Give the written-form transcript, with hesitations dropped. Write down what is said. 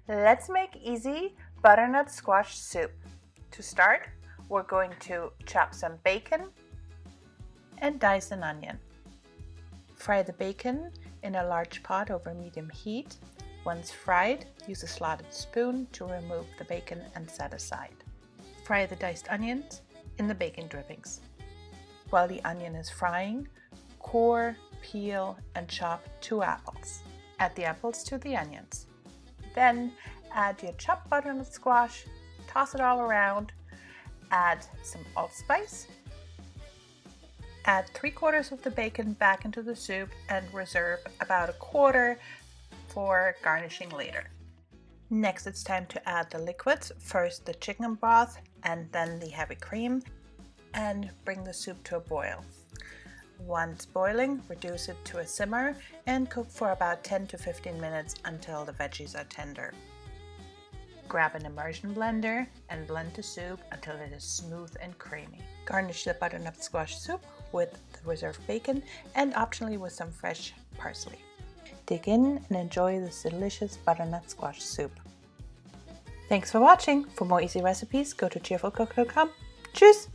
Let's make easy butternut squash soup. To start, we're going to chop some bacon and dice an onion. Fry the bacon in a large pot over medium heat. Once fried, use a slotted spoon to remove the bacon and set aside. Fry the diced onions in the bacon drippings. While the onion is frying, core, peel, and chop 2 apples. Add the apples to the onions. Then add your chopped butternut squash, toss it all around, add some allspice, add 3/4 of the bacon back into the soup and reserve about 1/4 for garnishing later. Next, it's time to add the liquids, first the chicken broth and then the heavy cream, and bring the soup to a boil. Once boiling, reduce it to a simmer and cook for about 10 to 15 minutes until the veggies are tender. Grab an immersion blender and blend the soup until it is smooth and creamy. Garnish the butternut squash soup with the reserved bacon and optionally with some fresh parsley. Dig in and enjoy this delicious butternut squash soup. Thanks for watching. For more easy recipes, go to cheerfulcook.com. Tschüss!